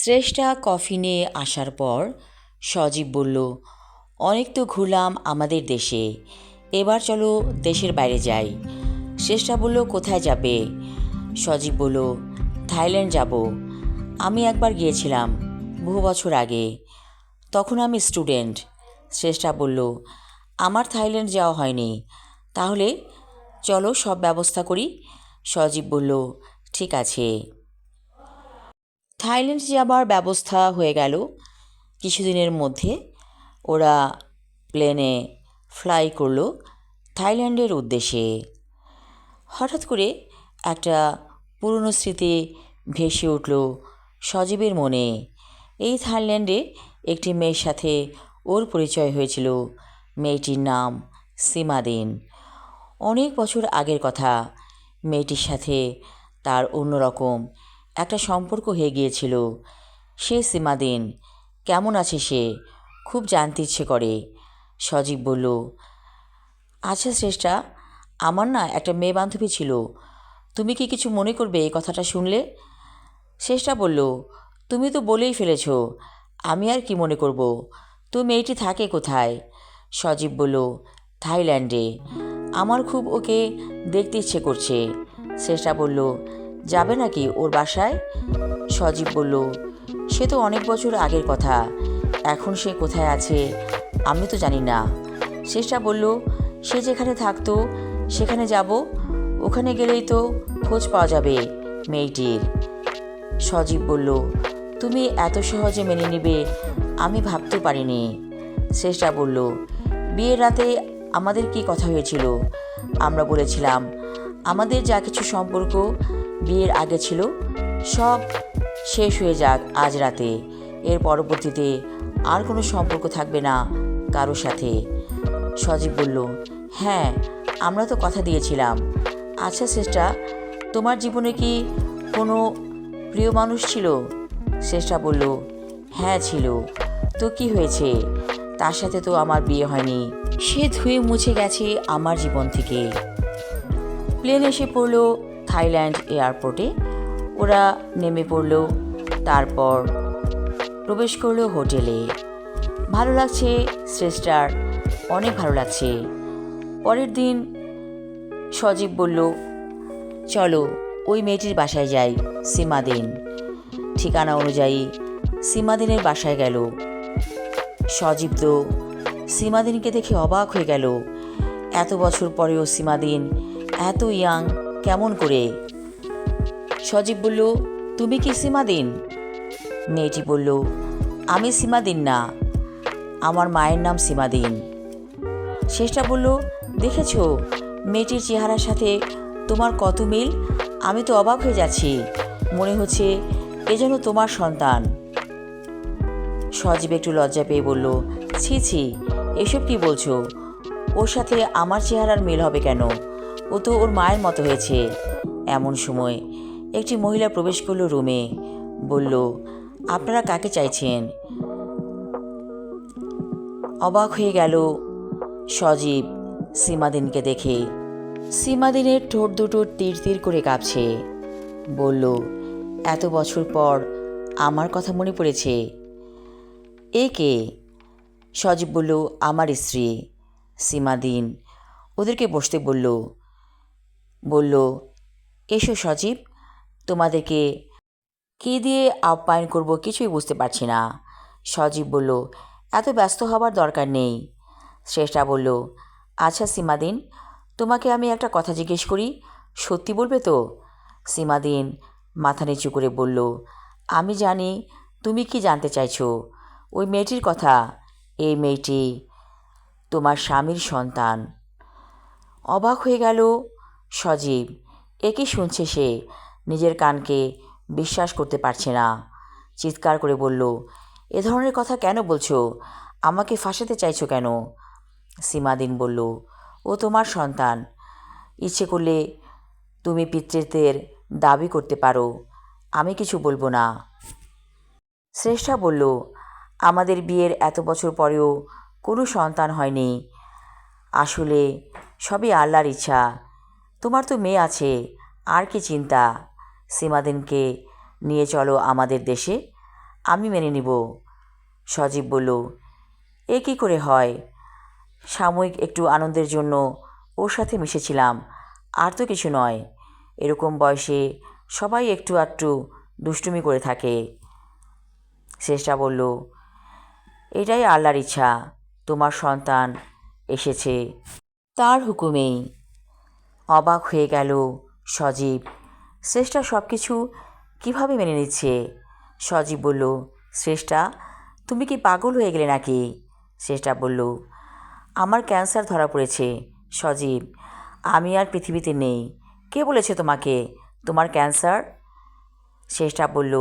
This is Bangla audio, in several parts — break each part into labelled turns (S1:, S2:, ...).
S1: শ্রেষ্ঠা কফি নিয়ে আসার পর সজীব বলল, অনেক তো ঘুরলাম আমাদের দেশে, এবার চলো দেশের বাইরে যাই। শ্রেষ্ঠা বলল, কোথায় যাবে? সজীব বলল, থাইল্যান্ড যাব। আমি একবার গিয়েছিলাম বহু বছর আগে, তখন আমি স্টুডেন্ট। শ্রেষ্ঠা বলল, আমার থাইল্যান্ড যাওয়া হয়নি, তাহলে চলো সব ব্যবস্থা করি। সজীব বলল, ঠিক আছে। থাইল্যান্ড যাবার ব্যবস্থা হয়ে গেল। কিছুদিনের মধ্যে ওরা প্লেনে ফ্লাই করলো থাইল্যান্ডের উদ্দেশ্যে। হঠাৎ করে একটা পুরনো স্মৃতি ভেসে উঠল সজীবের মনে। এই থাইল্যান্ডে একটি মেয়ের সাথে ওর পরিচয় হয়েছিল। মেয়েটির নাম সীমাদিন। অনেক বছর আগের কথা। মেয়েটির সাথে তার অন্যরকম একটা সম্পর্ক হয়ে গিয়েছিল। সে সীমাদিন কেমন আছে সে খুব জানতে ইচ্ছে করে। সজীব বলল, আচ্ছা শ্রেষ্ঠা, আমার না একটা মেয়ে বান্ধবী ছিল, তুমি কি কিছু মনে করবে এই কথাটা শুনলে? শ্রেষ্ঠা বলল, তুমি তো বলেই ফেলেছ, আমি আর কি মনে করব। তো মেয়েটি থাকে কোথায়? সজীব বলল, থাইল্যান্ডে। আমার খুব ওকে দেখতে ইচ্ছে করছে। শ্রেষ্ঠা বলল, যাবে নাকি ওর বাসায়? সজীব বলল, সে তো অনেক বছর আগের কথা, এখন সে কোথায় আছে আমি তো জানি না। শ্রেষ্ঠা বলল, সে যেখানে থাকতো সেখানে যাব, ওখানে গেলেই তো খোঁজ পাওয়া যাবে মেয়েটির। সজীব বলল, তুমি এত সহজে মেনে নেবে আমি ভাবতেও পারিনি। শ্রেষ্ঠা বলল, বিয়ের রাতে আমাদের কি কথা হয়েছিল? আমরা বলেছিলাম আমাদের যা কিছু সম্পর্ক বিয়ের আগে ছিল সব শেষ হয়ে যাক আজ রাতে, এর পরবর্তীতে আর কোনো সম্পর্ক থাকবে না কারো সাথে। সজীব বলল, হ্যাঁ, আমরা তো কথা দিয়েছিলাম। আচ্ছা শ্রেষ্ঠা, তোমার জীবনে কি কোনো প্রিয় মানুষ ছিল? শ্রেষ্ঠা বলল, হ্যাঁ ছিল। তো কি হয়েছে? তার সাথে তো আমার বিয়ে হয়নি, সে ধুয়ে মুছে গেছে আমার জীবন থেকে। প্লেন এসে পড়ল থাইল্যান্ড এয়ারপোর্টে। ওরা নেমে পড়ল, তারপর প্রবেশ করলো হোটেলে। ভালো লাগছে শ্রেষ্ঠার, অনেক ভালো লাগছে। পরের দিন সজীব বলল, চলো ওই মেয়েটির বাসায় যাই, সীমাদিন। ঠিকানা অনুযায়ী সীমাদিনের বাসায় গেল। সজীব তো সীমাদিনকে দেখে অবাক হয়ে গেল। এত বছর পরেও সীমাদিন এত ইয়াং কেমন করে? সজীব বলল, তুমি কি সীমাদিন? মেয়েটি বলল, আমি সীমাদিন না, আমার মায়ের নাম সীমাদিন। শেষটা বলল, দেখেছ মেয়েটির চেহারার সাথে তোমার কত মিল, আমি তো অবাক হয়ে যাচ্ছি, মনে হচ্ছে এ যেন তোমার সন্তান। সজীব একটু লজ্জা পেয়ে বলল, ছি ছি, এসব কি বলছো? ওর সাথে আমার চেহারার মিল হবে কেন? ও তো ওর মায়ের মতো হয়েছে। এমন সময় একটি মহিলা প্রবেশ করলো রুমে। বলল, আপনারা কাকে চাইছেন? অবাক হয়ে গেল সজীব সীমাদিনকে দেখে। সীমাদিনের ঠোঁট দুটো তীর তীর করে কাঁপছে। বলল, এত বছর পর আমার কথা মনে পড়েছে। এ কে? সজীব বলল, আমার স্ত্রী সীমাদিন। ওদেরকে বসতে বলল। বলল, এসো সজীব, তোমাদেরকে কী দিয়ে আপ্যায়ন করব কিছুই বুঝতে পারছি না। সজীব বলল, এত ব্যস্ত হবার দরকার নেই। শ্রেষ্ঠা বলল, আচ্ছা সীমাদিন, তোমাকে আমি একটা কথা জিজ্ঞেস করি, সত্যি বলবে তো? সীমাদিন মাথা নিচু করে বলল, আমি জানি তুমি কি জানতে চাইছো। ওই মেয়েটির কথা। এই মেয়েটি তোমার স্বামীর সন্তান। অবাক হয়ে গেল সজীব। এ কি শুনছে সে? নিজের কানকে বিশ্বাস করতে পারছে না। চিৎকার করে বলল, এ ধরনের কথা কেন বলছো? আমাকে ফাঁসাতে চাইছো কেন? সীমাদিন বলল, ও তোমার সন্তান। ইচ্ছে করলে তুমি পিতৃত্বের দাবি করতে পারো, আমি কিছু বলবো না। শ্রেষ্ঠা বলল, আমাদের বিয়ের এত বছর পরেও কোনো সন্তান হয়নি। আসলে সবই আল্লাহর ইচ্ছা। তোমার তো মেয়ে আছে, আর কি চিন্তা? সীমাদিনকে নিয়ে চলো আমাদের দেশে, আমি মেনে নিব। সজীব বলল, এ কী করে হয়? সাময়িক একটু আনন্দের জন্য ওর সাথে মিশেছিলাম, আর তো কিছু নয়। এরকম বয়সে সবাই একটু আধটু দুষ্টুমি করে থাকে। শ্রেষ্ঠা বলল, এটাই আল্লাহর ইচ্ছা, তোমার সন্তান এসেছে তার হুকুমেই। অবাক হয়ে গেল সজীব। শ্রেষ্ঠা সব কিছু কীভাবে মেনে নিচ্ছে? সজীব বলল, শ্রেষ্ঠা, তুমি কি পাগল হয়ে গেলে নাকি? শ্রেষ্ঠা বলল, আমার ক্যান্সার ধরা পড়েছে সজীব, আমি আর পৃথিবীতে নেই। কে বলেছে তোমাকে তোমার ক্যান্সার? শ্রেষ্ঠা বলল,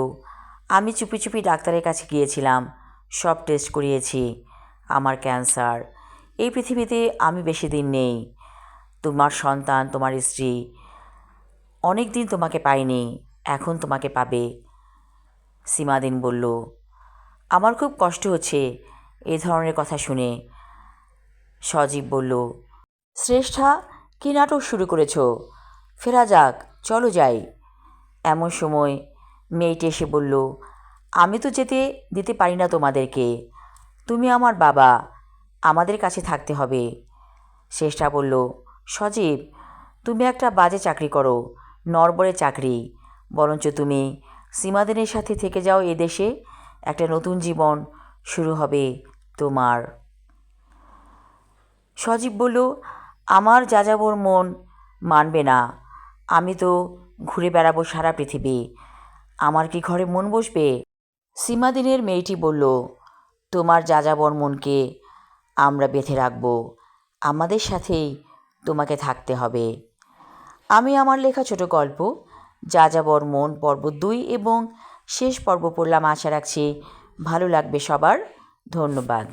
S1: আমি চুপি চুপি ডাক্তারের কাছে গিয়েছিলাম, সব টেস্ট করিয়েছি, আমার ক্যান্সার। এই পৃথিবীতে আমি বেশি দিন নেই। তোমার সন্তান, তোমার স্ত্রী অনেক দিন তোমাকে পায়নি, এখন তোমাকে পাবে। সীমাদিন বলল, আমার খুব কষ্ট হচ্ছে এ ধরনের কথা শুনে। সজীব বলল, শ্রেষ্ঠা, কী নাটক শুরু করেছ? ফেরা যাক, চলো যাই। এমন সময় মেয়েটি এসে বলল, আমি তো যেতে দিতে পারি না তোমাদেরকে, তুমি আমার বাবা, আমাদের কাছে থাকতে হবে। শ্রেষ্ঠা বলল, সজীব, তুমি একটা বাজে চাকরি করো, নড়বড়ে চাকরি। বরঞ্চ তুমি সীমাদিনের সাথে থেকে যাও, এদেশে একটা নতুন জীবন শুরু হবে তোমার। সজীব বলল, আমার যাযাবর মন মানবে না। আমি তো ঘুরে বেড়াবো সারা পৃথিবী, আমার কি ঘরে মন বসবে? সীমাদিনের মেয়েটি বলল, তোমার যাযাবর মনকে আমরা বেঁধে রাখব, আমাদের সাথেই তোমাকে থাকতে হবে। আমি আমার লেখা ছোট গল্প যাযাবর মন পর্ব 2 এবং শেষ পর্ব পড়লাম। আশা রাখছি ভালো লাগবে সবার। ধন্যবাদ।